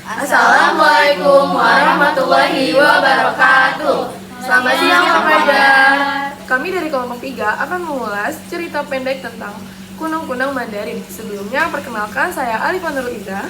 Assalamualaikum warahmatullahi wabarakatuh. Selamat siang Pak Fajar. Kami dari kelompok 3 akan mengulas cerita pendek tentang kunang-kunang Mandarin. Sebelumnya perkenalkan saya Alifah Nurul Iza.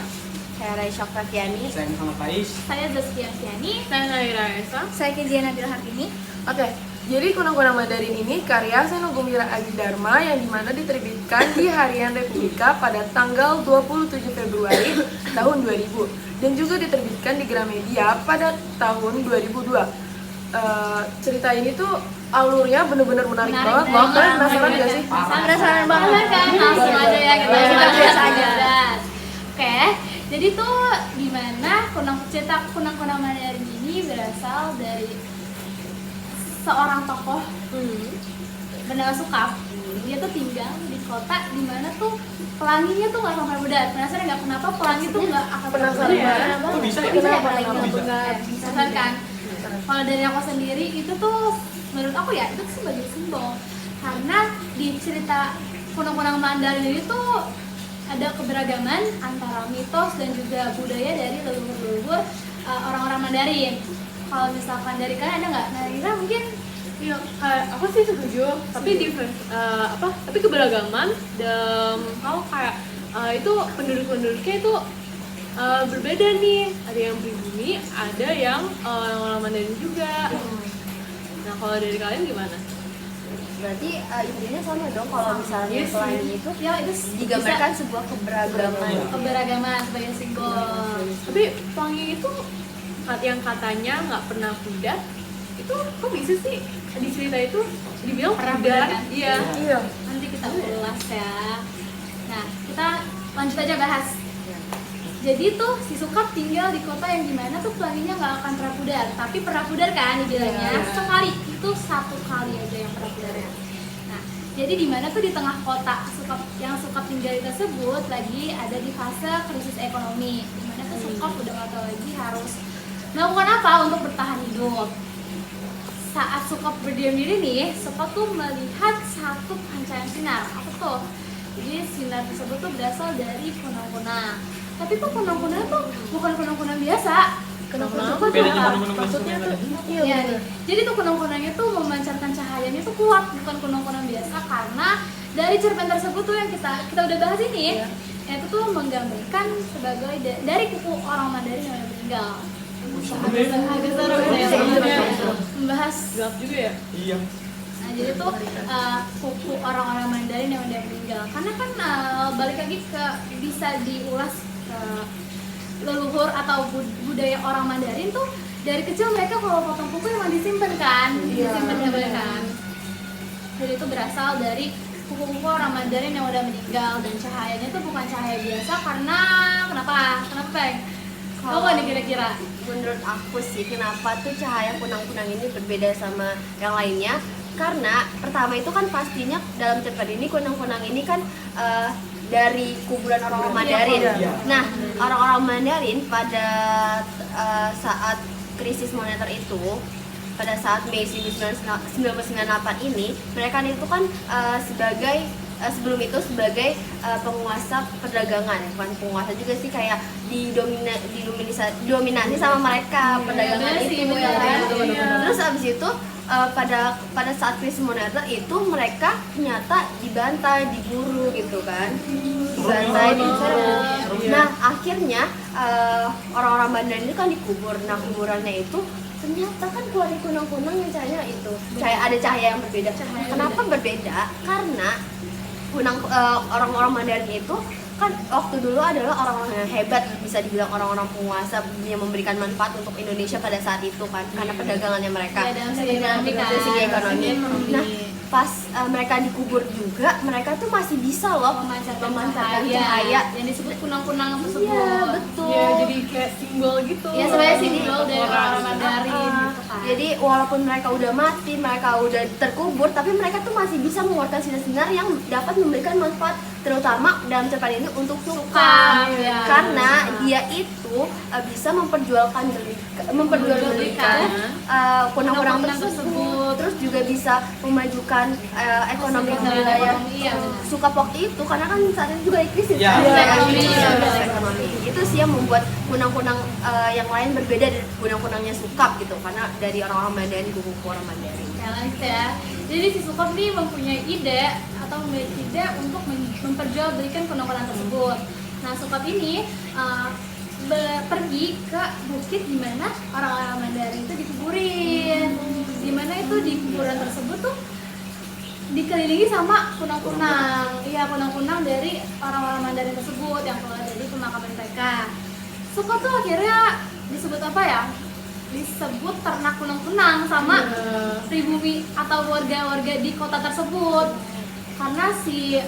Saya Raisya Oktaviani. Saya Muhammad Faiz. Saya Zaskia Fiani. Saya Naira Esa. Saya Kezia Nabila Hartini. Oke, jadi kunang-kunang Mandarin ini karya Seno Gumbira Adi Dharma yang dimana diterbitkan di Harian Republika pada tanggal 27 Februari tahun 2000 dan juga diterbitkan di Gramedia pada tahun 2002. Cerita ini tuh alurnya bener-bener menarik banget. Kalian penasaran gak sih? Penasaran banget kan? Langsung aja ya kita bahas aja. Oke, jadi tuh gimana cerita kunang-kunang Mandarin ini berasal dari seorang tokoh bernama Sukap. Dia tuh tinggal di kota di mana tuh pelanginya tuh nggak sampai benar. Penasaran nggak kenapa pelangi tuh nggak akan Penasaran benar? ya? Kok bisa ya? Kenapa Kenapa pelangi bisa? nggak benar kan? Kalau dari aku sendiri itu tuh menurut aku ya itu tuh sebagai simbol karena di cerita kunang-kunang Mandarin ini tuh ada keberagaman antara mitos dan juga budaya dari leluhur-leluhur orang-orang Mandarin. Kalau misalkan dari kalian ada nggak? Nah, Ira mungkin. Iya, aku sih setuju. Tapi tapi keberagaman dan kalau kayak itu penduduk-penduduknya itu berbeda nih. Ada yang pribumi, ada yang orang-orang Mandarin juga. Nah, kalau dari kalian gimana? Berarti intinya sama dong kalau misalnya pelangi itu Ya itu digambarkan sebuah keberagaman. keberagaman sebagai simbol. Tapi pelangi itu yang katanya nggak pernah pudar, itu kok bisa sih di cerita itu dibilang Pernah pudar? pudar, kan? Iya. Iya. Nanti kita ulas ya. Nah, kita lanjut aja bahas. Jadi tuh si Sukap tinggal di kota yang dimana tuh pelanginya nggak akan pernah pudar, tapi pernah pudar kan dibilangnya sekali, itu satu kali aja yang pernah pudarnya. Nah, jadi dimana tuh di tengah kota Sukap tinggal tersebut lagi ada di fase krisis ekonomi, dimana tuh Sukap udah nggak tahu lagi harus melakukan apa untuk bertahan hidup. Saat Sukap berdiam diri nih, Sukap tuh melihat satu pancaran sinar. Apa tuh? Jadi sinar tersebut tuh berasal dari kunang-kunang. Tapi tuh kunang-kunang tuh bukan kunang-kunang biasa. Kunang-kunang Apa Beda tuh? dengan kunang-kunang Maksudnya tuh Iya, nih. Jadi tuh kunang-kunangnya tuh memancarkan cahayanya tuh kuat, bukan kunang-kunang biasa karena dari cerpen tersebut tuh yang kita udah bahas ini, itu tuh menggambarkan sebagai dari kuku orang Mandarin yang meninggal. Agak seru ya, membahas. Gelap juga ya? Iya. Nah, jadi tuh kuku orang-orang Mandarin yang udah meninggal. Karena kan balik lagi ke bisa diulas leluhur atau budaya orang Mandarin tuh dari kecil mereka kalau potong kuku emang disimpan kan, disimpan kan. Jadi itu berasal dari kuku-kuku orang Mandarin yang udah meninggal dan cahayanya tuh bukan cahaya biasa karena kenapa Peng? Tahu nggak nih kira-kira? Menurut aku sih kenapa tuh cahaya kunang-kunang ini berbeda sama yang lainnya? Karena pertama itu kan pastinya dalam cerpen ini kunang-kunang ini kan dari kuburan orang-orang Mandarin. Iya. Nah, orang-orang Mandarin pada saat krisis moneter itu, pada saat Mei 1998 ini, mereka itu kan sebelum itu sebagai penguasa perdagangan, bukan penguasa juga sih, kayak didominasi sama mereka perdagangan itu. Terus abis itu pada saat krisis moneter itu mereka ternyata dibantai, diburu gitu kan, dibantai, diburu. Nah akhirnya orang-orang Mandarin itu kan dikubur. Nah kuburannya itu ternyata kan keluar kunang-kunang yang cahaya itu, ada cahaya yang berbeda. Kenapa berbeda? Karena orang-orang Mandarin itu kan waktu dulu adalah orang-orang yang hebat, bisa dibilang orang-orang penguasa yang memberikan manfaat untuk Indonesia pada saat itu kan, karena perdagangannya mereka Dalam segi ekonomi kan. dari segi ekonomi. Nah pas mereka dikubur juga, mereka tuh masih bisa loh memancarkan cahaya yang disebut kunang-kunang tersebut. Iya betul. Iya, jadi kayak simbol gitu. Ya sebenarnya simbol dari Orang. orang Mandarin gitu kan. Jadi walaupun mereka udah mati, mereka udah terkubur, tapi mereka tuh masih bisa mengeluarkan sinar-sinar yang dapat memberikan manfaat terutama dalam cerpen ini untuk Sukap, ya. karena dia itu bisa memperjualbelikan kunang-kunang tersebut, terus juga bisa memajukan ekonomi wilayah Sukap waktu itu, karena kan saat itu juga krisis ekonomi. Itu sih yang membuat kunang-kunang yang lain berbeda dari kunang-kunangnya Sukap gitu, karena dari orang-orang Mandarin, kuku-kuku orang Mandarin. Ya. Jadi si Sukap nih mempunyai ide untuk memperjualbelikan kunang-kunang tersebut. Nah, Sukap ini pergi ke bukit di mana orang-orang Mandarin itu dikuburin. Di mana itu di kuburan tersebut tuh dikelilingi sama kunang-kunang. Iya, kunang-kunang dari orang-orang Mandarin tersebut yang keluar dari pemakaman mereka. Sukap tuh akhirnya disebut apa ya? Disebut ternak kunang-kunang sama pribumi atau warga-warga di kota tersebut, karena si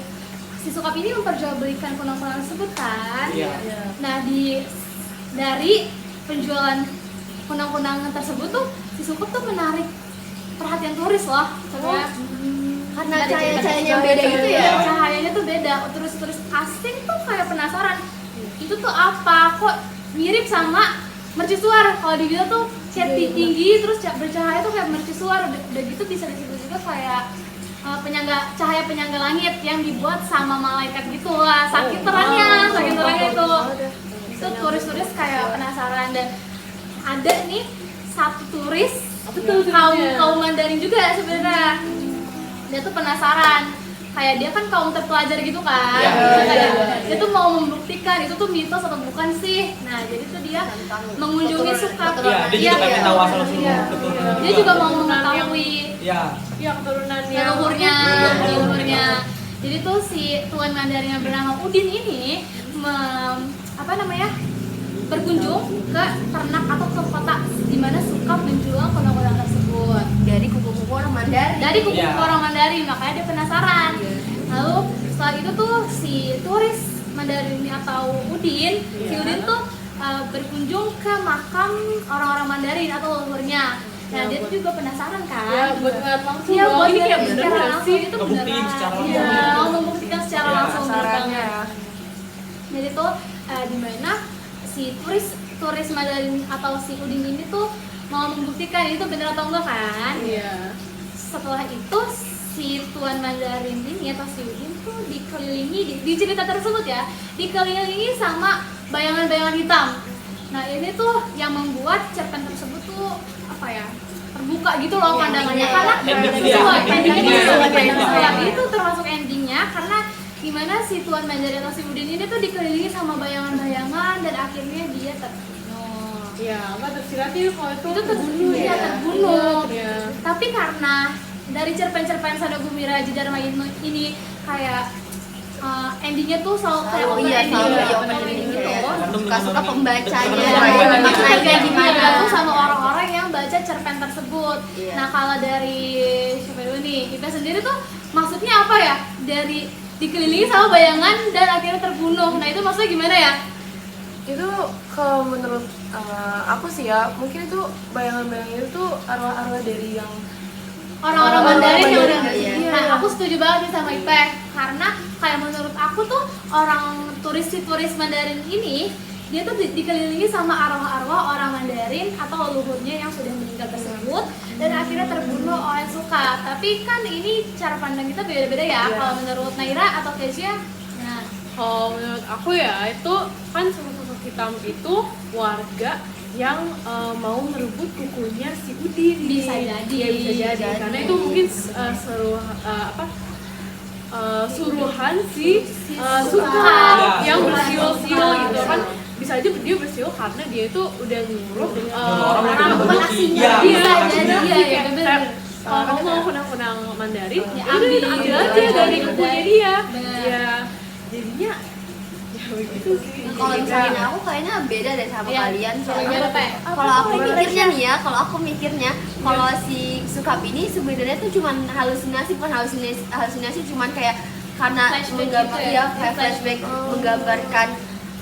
Sukap ini memperjualbelikan kunang-kunang tersebut kan. Nah, dari penjualan kunang-kunang tersebut tuh si Sukap tuh menarik perhatian turis loh sebenarnya. Karena cahaya-cahayanya beda gitu ya. Cahayanya tuh beda, turis-turis asing tuh kayak penasaran itu tuh apa, kok mirip sama mercusuar. Kalau dibilang tuh kayak tinggi terus bercahaya tuh kayak mercusuar. Udah gitu bisa disebut juga kayak cahaya penyangga langit yang dibuat sama malaikat gitu lah. Sakit terangnya itu. Itu turis-turis kayak penasaran, dan ada nih satu turis kaum Mandarin juga sebenarnya. Dia tuh penasaran, kayak dia kan kaum terpelajar gitu kan. Dia tuh mau membuktikan itu tuh mitos atau bukan sih. Nah, jadi tuh dia mengunjungi Sukap. Dia juga pengen tahu asal-usulnya keturunan. Dia juga mau mengetahui keturunannya, leluhurnya. Jadi tuh si Tuan Mandarin yang bernama Udin ini berkunjung ke ternak atau ke kota di mana Sukap menjual kunang-kunang tersebut Dari kuku-kuku orang Mandarin. Makanya dia penasaran. Lalu setelah itu tuh si turis Mandarin atau Udin, si Udin tuh berkunjung ke makam orang-orang Mandarin atau leluhurnya. Nah, dia tuh juga penasaran kan? Ya, buat ngeliat langsung. Iya, buat kayak secara bener langsung itu Ngebuktiin secara langsung. Iya, mau membuktikan secara langsung Sarannya. Jadi tuh di mana si turis Mandarin atau si Udin ini tuh mau membuktikan itu benar atau enggak kan? Iya. Setelah itu si Tuan Mandarin ini atau si Udin tuh dikelilingi di cerita tersebut ya, dikelilingi sama bayangan-bayangan hitam. Nah, ini tuh yang membuat cerpen tersebut tuh terbuka gitu loh pandangannya, karena endingnya itu termasuk endingnya, karena gimana si Tuan Mandarin atau si Udin ini tuh dikelilingi sama bayangan-bayangan dan akhirnya dia terbunuh. Iya, nggak tersiratnya kalau itu terbunuh ya, terbunuh. Iya. Tapi karena dari cerpen-cerpen Sado Gumira Aji Dharma ini kayak endingnya tuh selalu kayak ending gitu. Suka-suka pembacanya, maknanya maknanya gimana tuh sama orang-orang yang baca cerpen tersebut. Nah, kalau dari siapa dulu nih, kita sendiri tuh maksudnya apa ya? Dari dikelilingi sama bayangan dan akhirnya terbunuh. Nah, itu maksudnya gimana ya? Itu kalau menurut aku sih ya, mungkin itu bayangan-bayangan itu arwah-arwah dari yang Orang-orang Mandarin yang udah. Iya. Nah, aku setuju banget nih sama Ipeh, karena kayak menurut aku tuh orang turis Mandarin ini dia tuh dikelilingi sama arwah-arwah orang Mandarin atau leluhurnya yang sudah meninggal tersebut dan akhirnya terbunuh oleh Sukap. Tapi kan ini cara pandang kita beda-beda ya. Kalau menurut Naira atau Kezia, nah Kalau menurut aku ya, itu kan sosok hitam itu warga yang mau merebut kukunya si Udin. Bisa jadi. Ya, bisa jadi. Karena itu mungkin suruhan si Sukap yang bersiul-siul gitu kan. Bisa aja dia bersiul karena dia itu udah nyuruh orang Iya, bisa iya, jadi ya, bener. kalau kamu mau kunang-kunang Mandarin, Ya, ya udah ambil aja dari kukunya dia. Bener. Ya, jadinya ya begitu sih. Kalau misalnya aku kayaknya beda deh sama Iya. kalian. Soalnya apa ya? Kalau aku mikirnya nih ya, kalau si Sukap ini sebenarnya tuh cuman halusinasi, bukan halusinasi cuman kayak karena Flashback menggambar gitu ya? kayak flashback menggambarkan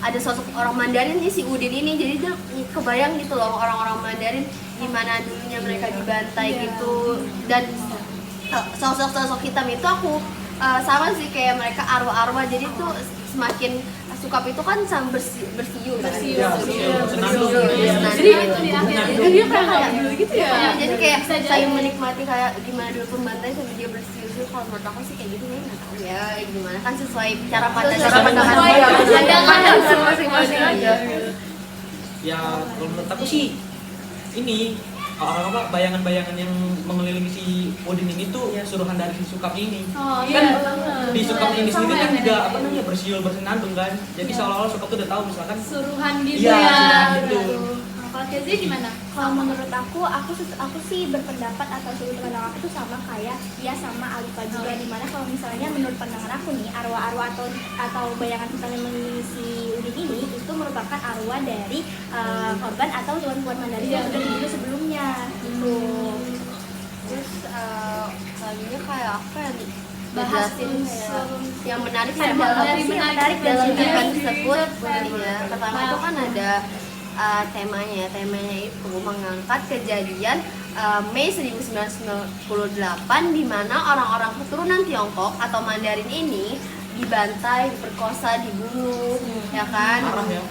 ada sosok orang Mandarin nih si Udin ini, jadi dia kebayang gitu loh orang-orang Mandarin gimana dulunya mereka dibantai gitu, dan sosok-sosok hitam itu aku sama sih kayak mereka arwah-arwah, jadi tuh semakin sukap itu kan sama bersiul kan? Iya, senandung. Jadi gitu. di akhir jadi dia kayak nggak dulu gitu ya. Ya, jadi kayak Bisa jadi. saling menikmati kayak gimana dulu pembantai sampai dia bersiul. Kalau menurut aku sih kayak gitu nih, nggak tahu ya gimana kan sesuai cara pandang Sesuai pandangan masing-masing aja. Ya kalau menurut aku sih ini orang apa bayangan-bayangan yang mengelilingi si Odin ini tuh suruhan dari si Sukap ini. Oh Iya, iya. banget. Di Sukap ini Sama sendiri ya, kan Dek. juga apa namanya bersiul bersenandung kan. Jadi seolah-olah Sukap tuh udah tahu misalkan Suruhan gitu Iya, ya. gitu. Nah, kalau Kezia gimana? Kalau menurut aku sih berpendapat atau sudut pandang aku tuh sama kayak dia sama Alifa juga, dimana kalau misalnya menurut pandangan aku nih arwah-arwah atau bayangan hitam yang mengisi Udin ini itu merupakan arwah dari korban atau tuan-tuan Mandarin yang sudah dibunuh sebelumnya gitu. Terus selanjutnya kayak apa ya? Bahas Jelasin kayak yang menarik Ada adalah apa dari sih yang menarik menarik dalam dari cerpen cerpen tersebut. cerpen. Ya, pertama itu kan ada temanya itu mengangkat kejadian Mei 1998 di mana orang-orang keturunan Tiongkok atau Mandarin ini dibantai, diperkosa, dibunuh, ya kan? marah ya.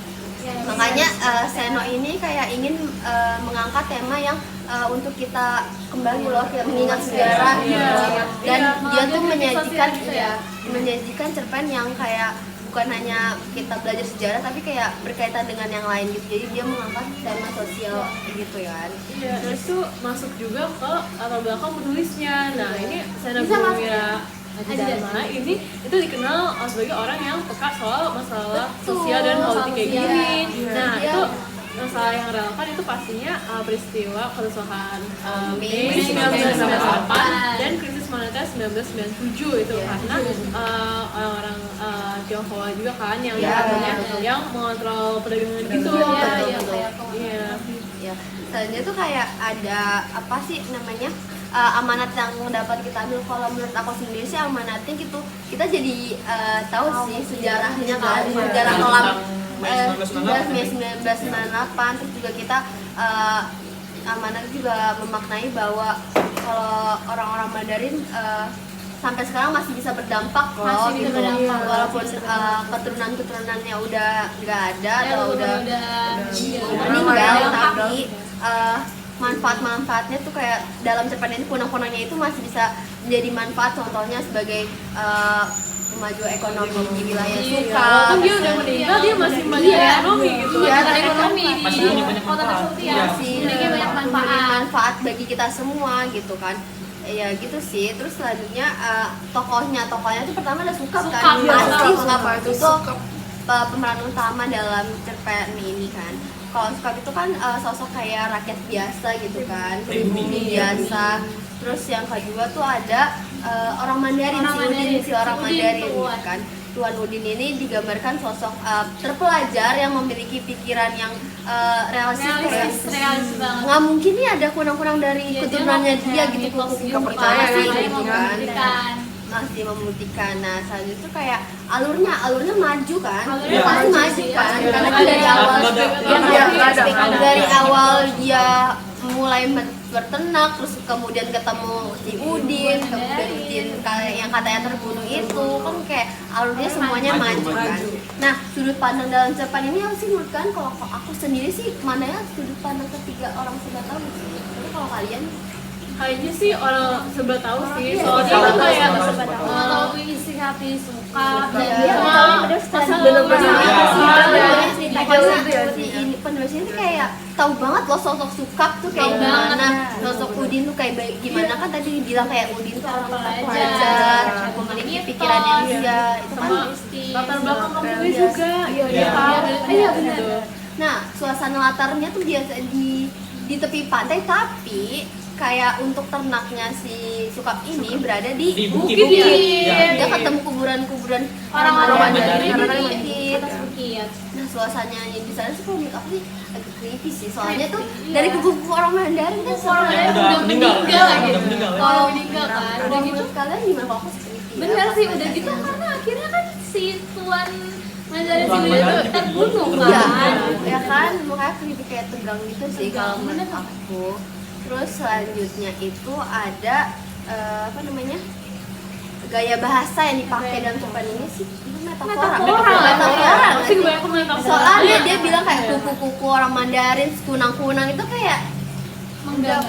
Makanya Seno ini kayak ingin mengangkat tema yang untuk kita kembali loh kayak mengingat sejarah gitu. Dan dia tuh menyajikan menyajikan cerpen yang kayak bukan hanya kita belajar sejarah tapi kayak berkaitan dengan yang lain gitu. Jadi dia mengangkat tema sosial gitu kan. Iya, terus tuh masuk juga ke latar belakang penulisnya. Nah, ini Sena Bisa masuk Gumira Aji Dharma ini itu dikenal sebagai orang yang peka soal masalah sosial dan politik kayak sosial. gini. Nah, Iya. itu masalah yang relevan itu pastinya peristiwa kerusuhan Mei Mei 1998 dan krisis moneter 1997 itu Iya. karena orang-orang Tionghoa juga kan yang Iya, katanya betul. yang mengontrol perdagangan gitu. Iya, Betul, iya, betul. kayak Iya. Ya, selanjutnya tuh kayak ada apa sih namanya amanat yang dapat kita ambil. Kalau menurut aku sendiri sih amanatnya gitu kita jadi tahu sih sejarahnya kan, sejarah kelam Mei 1998. Terus juga kita amanat juga memaknai bahwa kalau orang-orang Mandarin sampai sekarang masih bisa berdampak loh Masih bisa gitu. berdampak. Walaupun keturunan-keturunannya udah nggak ada atau udah udah meninggal, tapi manfaat-manfaatnya tuh kayak dalam cerpen ini punang-punangnya itu masih bisa menjadi manfaat, contohnya sebagai maju ekonomi di wilayah Suka. Walaupun dia udah meninggal, dia masih maju ekonomi gitu. Iya, ada ekonomi di Masih punya banyak kota manfaat. tersebut ya. Iya. Masih Memiliki banyak memberi manfaat. manfaat bagi kita semua gitu kan. Ya gitu sih. Terus selanjutnya tokohnya tuh pertama ada Sukap kan. Sukap, iya, Pasti Sukap. Sukap Apa itu itu Sukap? pemeran utama dalam cerpen ini kan. Kalau Sukap itu kan sosok kayak rakyat biasa gitu kan, pribumi biasa. Terus yang kedua tuh ada orang Mandarin, Orang si Mandarin, Udin, si orang si Udin Mandarin tuan. gitu kan. Tuan Udin ini digambarkan sosok terpelajar yang memiliki pikiran yang realistis, Realistis banget. nggak mungkin nih ada kurang-kurang dari Iya, keturunannya dia dia nggak gitu, mitos nggak gitu percaya kan, sih dia gitu mau kan. membuktikan. Masih membuktikan. Nah selanjutnya tuh kayak alurnya maju kan, Alurnya pasti maju maju sih, kan, pasti. karena kan dari Ada- awal ada- ada. dari awal dia mulai bertenak, terus kemudian ketemu si Udin, kemudian Udin yang katanya terbunuh itu kan kayak alurnya semuanya maju kan. Nah sudut pandang dalam cerpen ini apa sih menurut kalian? Kalau aku sendiri sih mana ya sudut pandang ketiga orang sudah tahu sih. Tapi kalau kalian Kayaknya sih orang serba tahu sih, Iya, soalnya tahu, itu kayak tahu. Kalau isi hati suka dan Iya, semua tahu bener setelah masalah- bener-bener. masalah- Iya. ini penulisnya tuh kayak tahu banget loh sosok Sukap tuh kayak Tahu gimana, banget. sosok Udin tuh kayak gimana kan tadi bilang kayak Udin tuh orang Pelajar. terpelajar, memiliki pikiran yang dia itu kan. sama latar belakang kampungnya juga. Iya, Iya. iya benar. Nah suasana latarnya tuh biasa di tepi pantai tapi kayak untuk ternaknya si Sukap ini berada Di di bukit. bukit. Iya. Dia ketemu kuburan-kuburan Orang-orang Mandarin Mandarin di di bukit. atas bukit. Nah suasananya di sana sih kalau menurut aku sih agak creepy sih, soalnya tuh Iya. dari kubu-kubu orang Mandarin kan Orang serem. yang udah meninggal. lagi. Udah meninggal ya. Kalau meninggal kan, Kalau udah gitu. menurut kalian gimana? Kalau aku sih creepy ya, Bener pas sih, udah bacanya. gitu karena akhirnya kan si Tuan Mandarin Tuan Sibili Mandarin itu terbunuh Iya, kan. ya kan, makanya creepy kayak tegang gitu sih Tegang, kalau menurut bener. aku. Terus selanjutnya itu ada apa namanya? gaya bahasa yang dipakai dalam cerpen ini sih metafora. Pasti kebanyakan metafora. Soalnya dia bilang kayak kuku-kuku orang Mandarin, kunang-kunang itu kayak Iya,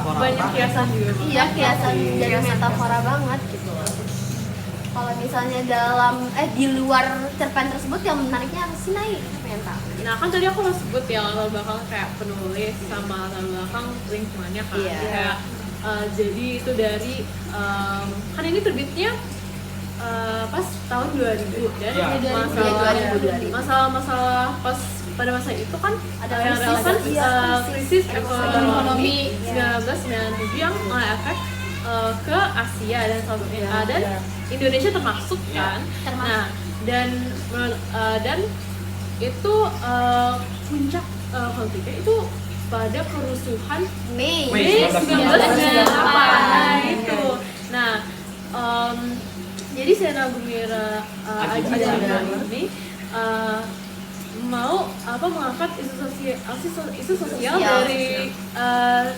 banyak kiasan juga. iya kiasan jadi metafora banget gitu. Kalau misalnya di luar cerpen tersebut yang menariknya apa sih Nai? Pengen tahu. Nah kan tadi aku udah sebut ya latar belakang kayak penulis sama latar belakang lingkungannya kan. Iya. Kayak, jadi itu dari kan ini terbitnya pas tahun 2000 dan Iya. masalah pas pada masa itu kan Ada yang krisis, relevan iya, krisis ekonomi Iya. 1997 yang efek ke Asia dan Southeast dan Indonesia termasuk kan. Nah dan itu puncak konfliknya itu pada kerusuhan Mei. Mei 1998 1998. itu. Nah, jadi Sena Gumira Aji Darma ini mau mengangkat isu sosial dari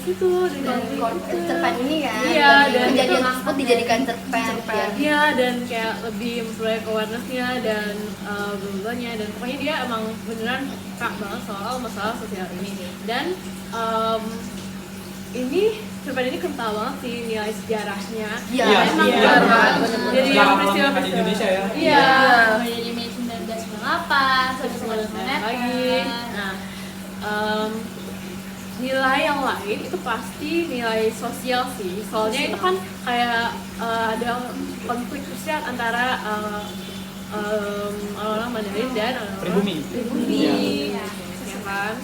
situ dari konflik itu. Cerpen ini kan. Iya, dan kejadian itu tersebut dijadikan cerpen. Iya, dan kayak lebih memperoleh awareness-nya dan berubahnya dan pokoknya dia emang beneran peka banget soal masalah sosial ini. Dan ini cerpen ini kental banget sih nilai sejarahnya. Iya, emang iya, beneran. bener-bener. Jadi Sejarah yang di peristiwa Indonesia ya. Iya. Jadi Mei 1998 sampai Sebenarnya lagi. Nah, nilai yang lain itu pasti nilai sosial sih. Soalnya itu kan kayak ada konflik sosial antara orang-orang Mandarin dan orang-orang Pribumi. pribumi, ya kan.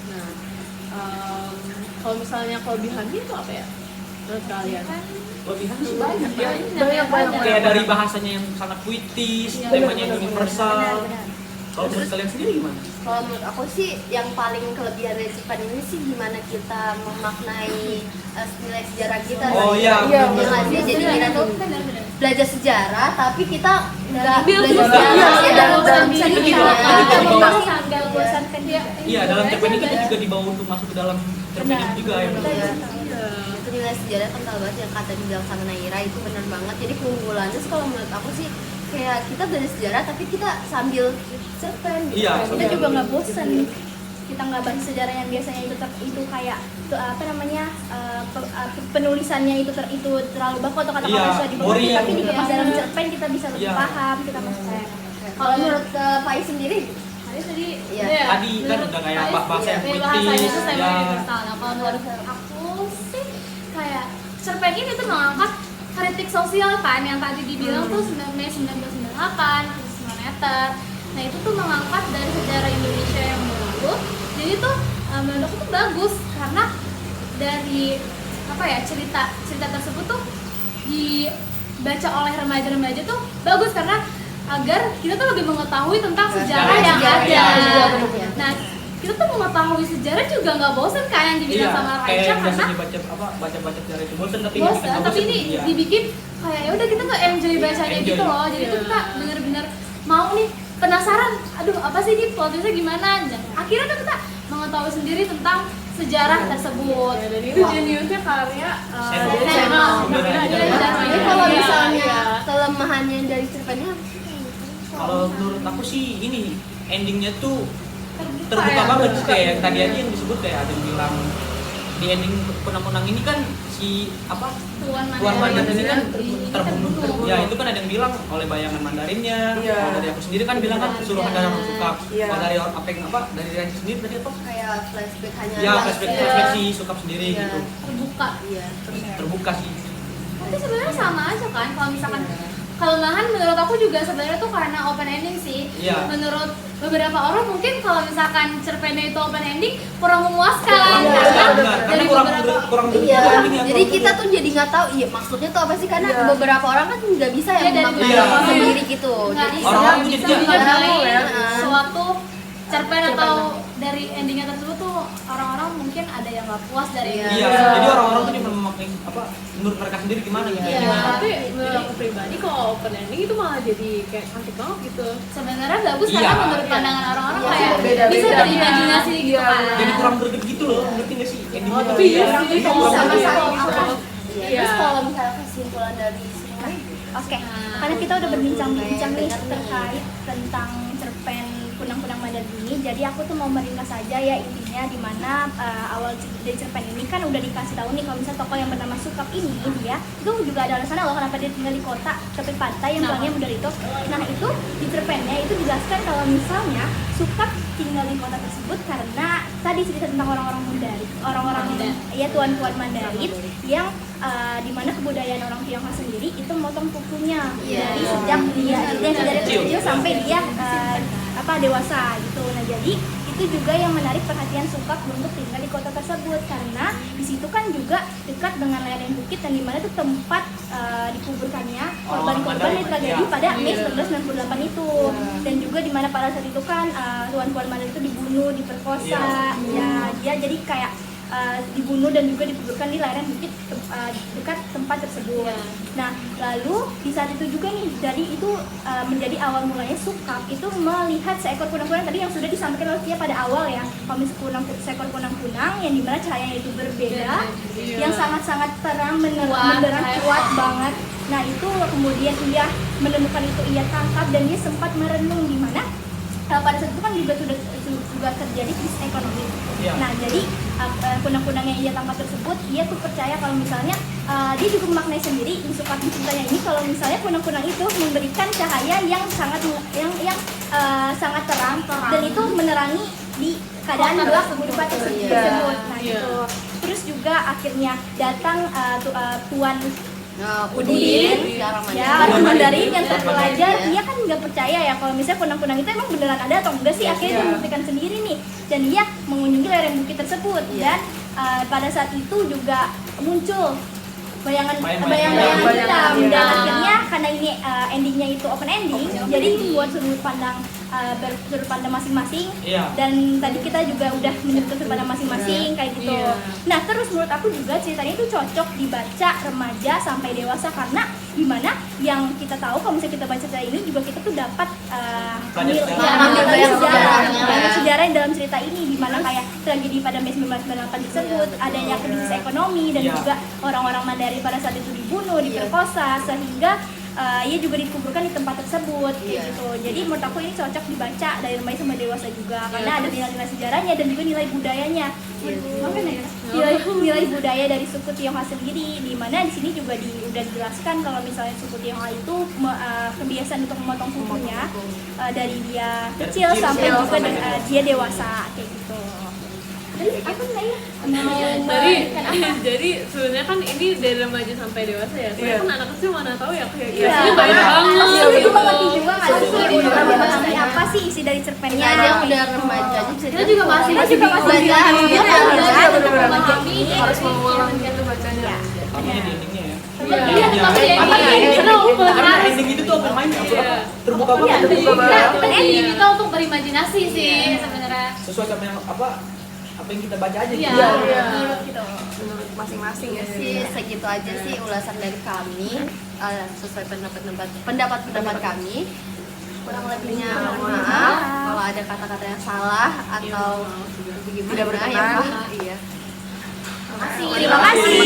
Nah, kalau misalnya kelebihannya itu apa ya menurut kalian? Kelebihan sih banyak ya. Banyak. Kayak dari bahasanya yang sangat puitis, temanya yang universal. Kalau menurut kalian sendiri gimana? Kalau menurut aku sih yang paling kelebihan dari cerpen ini sih gimana kita memaknai nilai sejarah kita. Oh iya, Iya, benar. nggak sih? Jadi kita tuh benar-benar. belajar sejarah tapi kita nggak Ambil belajar juga. sejarah Iya, sih dalam bisa sendiri. gitu. Nggak bosankan dia. Iya, dalam cerpen itu juga dibawa untuk masuk ke dalam cerpen itu juga ya. Iya. Iya. Itu nilai sejarah kental banget yang kata dibilang sama Naira itu benar banget. Jadi keunggulannya sih kalau menurut aku sih kayak kita belajar sejarah tapi kita sambil cerpen gitu. Iya, Kita juga nggak bosan. Kita nggak baca sejarah yang biasanya itu kayak apa namanya penulisannya itu terlalu baku atau kata-kata Iya, sudah dibawa, boring. tapi di dalam cerpen kita bisa lebih Iya. paham, kita masuk. Kalau menurut Faiz sendiri Tadi tadi Iya. Tadi kan udah kayak bahasa yang bahasanya puitis, itu tema ya. universal. Nah, kalau menurut aku sih kayak cerpen ini tuh mengangkat kritik sosial kan yang tadi dibilang tuh 9 Mei 1998 krisis moneter. Nah itu tuh mengangkat dari sejarah Indonesia yang berlalu. Jadi tuh menurut aku tuh bagus karena dari apa ya cerita tersebut tuh dibaca oleh remaja-remaja tuh bagus karena agar kita tuh lebih mengetahui tentang sejarah yang sejarah, ada. iya, benar. Nah kita tuh mengetahui sejarah juga nggak bosan kan yang dibilang Iya, sama kayak Raisya yang karena biasanya baca sejarah itu bosan tapi bosan nggak tapi bosan. ini Iya. dibikin kayak ya udah kita nggak enjoy bacanya enjoy. gitu loh jadi tuh kita bener-bener mau nih penasaran aduh apa sih ini plot twistnya gimana dan akhirnya tuh kita mengetahui sendiri tentang sejarah tersebut. Ya, dan itu jeniusnya karya Sena. dari Sena. Gumira Aji Iya, Darma. Jadi kalau Iya, misalnya iya. kelemahannya dari cerpennya Kalau menurut aku sih ini endingnya tuh Terbuka terbuka ya, banget terbuka. kayak yang tadi aja yang disebut kayak ada yang bilang di ending Punang-Punang ini kan si Tuan Tuan Mandarin ini kan terbunuh. terbunuh. Ya itu kan ada yang bilang oleh bayangan Mandarinnya. Iya. Kalau dari aku sendiri kan bilang kan suruhan dari orang suka. Iya. Kalau dari apa yang dari Randy sendiri tadi apa? kayak flashback hanya Ya flashback si Sukap sendiri Iya. gitu. Terbuka. Iya. Terbuka sih. Tapi sebenarnya sama aja kan kalau misalkan kelemahan menurut aku juga sebenarnya tuh karena open ending sih. Iya. Menurut beberapa orang mungkin kalau misalkan cerpennya itu open ending kurang memuaskan Iya, karena benar. Karena dari kurang beberapa kurang Iya, endingnya, jadi kurang kita tuh jadi nggak tahu iya maksudnya tuh apa sih karena Iya. beberapa orang kan nggak bisa ya Iya, dari memaknai beberapa sendiri gitu. nggak Jadi Orang-orang tuh bisa jadi menilai ya. suatu cerpen atau dari endingnya tersebut tuh orang-orang mungkin ada yang nggak puas dari Iya. Iya, Iya. jadi orang-orang tuh cuma memaknai apa menurut mereka sendiri gimana gitu. Iya. Ya, tapi menurut aku pribadi kalau open ending itu malah jadi kayak cantik banget gitu. sebenarnya bagus Iya. karena menurut pandangan orang-orang Iya, kayak beda-beda. bisa berimajinasi gitu Iya, kan. Jadi kurang greget gitu loh, ngerti gak sih endingnya? Oh, tapi iya sih, Sama iya, sama iya. Iya. Iya. Terus kalau misalnya kesimpulan kesimpulan dari semua. Oke, karena kita udah berbincang-bincang nih terkait tentang cerpen Kunang-Kunang Mandar ini, jadi aku tuh mau meringkas saja ya intinya, dimana awal dari cerpen ini kan udah dikasih tahu nih kalau misalnya tokoh yang bernama Sukap ini dia itu juga ada alasan loh kenapa dia tinggal di kota tepi pantai yang pulangnya Mundari itu. Nah itu di cerpennya itu dijelaskan kalau misalnya Sukap tinggal di kota tersebut karena tadi cerita tentang orang-orang Mundari, orang-orang ya tuan-tuan Mandarin yang dimana kebudayaan orang Tionghoa sendiri itu memotong kukunya dari sejak dia dari kecil sampai dia dewasa gitu. Nah jadi itu juga yang menarik perhatian Sukap untuk tinggal di kota tersebut karena di situ kan juga dekat dengan lereng bukit dan dimana itu tempat dikuburkannya korban-korban yang terjadi pada Mei 1998 itu. Dan juga dimana pada saat itu kan tuan-tuan Mandar itu dibunuh, diperkosa, ya dia jadi kayak dibunuh dan juga dikuburkan di lereng bukit dekat tempat tersebut. Nah, lalu di saat itu juga nih, jadi itu menjadi awal mulanya Sukap itu melihat seekor kunang-kunang tadi yang sudah disampaikan oleh dia pada awal ya. Kalau seekor kunang-kunang yang dimana cahayanya itu berbeda, yang sangat-sangat terang, menderang kuat banget. Nah, itu kemudian ia menemukan itu, ia tangkap dan dia sempat merenung di mana pada saat itu kan juga terjadi krisis ekonomi. Nah jadi kunang-kunang yang ia tangkap tersebut, ia tuh percaya kalau misalnya dia juga memaknai sendiri di Sukap ceritanya ini kalau misalnya kunang-kunang itu memberikan cahaya yang sangat sangat terang dan itu menerangi di keadaan gelap kehidupan tersebut. Nah gitu. Terus juga akhirnya datang Tuan Udin, orang Mandarin yang terpelajar, dia kan nggak percaya ya kalau misalnya kunang-kunang itu emang beneran ada atau enggak sih. Akhirnya dia membuktikan sendiri nih, dan dia mengunjungi lereng bukit tersebut. Dan pada saat itu juga muncul bayangan hitam, dan akhirnya karena ini endingnya itu open ending, jadi buat sudut pandang masing-masing. Dan tadi kita juga udah menyebut sudut pandang masing-masing kayak gitu. Nah terus menurut aku juga ceritanya itu cocok dibaca remaja sampai dewasa karena gimana yang kita tahu kalau misalnya kita baca cerita ini juga kita tuh dapat sejarah yang dalam cerita ini, dimana kayak tragedi pada Mei 1998 tersebut, adanya krisis ekonomi dan juga orang-orang Mandarin pada saat itu dibunuh, diperkosa, sehingga ia juga dikuburkan di tempat tersebut kayak gitu. Jadi menurut aku ini cocok dibaca dari remaja sampai dewasa juga karena ada nilai-nilai sejarahnya dan juga nilai budayanya. Nilai budaya dari suku Tionghoa sendiri, di mana di sini juga udah dijelaskan kalau misalnya suku Tionghoa itu kebiasaan untuk memotong kukunya dari dia kecil sampai juga dia dewasa kayak gitu. Aku jadi sebenarnya kan ini dari remaja sampai dewasa ya. Saya kan anak kecil mana tahu ya kayak gitu banyak banget. Itu mengerti juga nggak sih apa sih isi dari cerpennya? Dia udah remaja, kita juga masih belajar. Harus mengulang gitu bacanya. Tapi di endingnya ya. Karena ending itu tuh open mind, terbuka banget. Kita untuk berimajinasi sih sebenarnya. Sesuai sama yang apa yang kita baca aja gitu. Menurut masing-masing ya. Segitu aja sih ulasan dari kami, sesuai pendapat kami. Kurang lebihnya mohon maaf kalau ada kata-kata yang salah atau tidak berkenan. Iya. Terima kasih.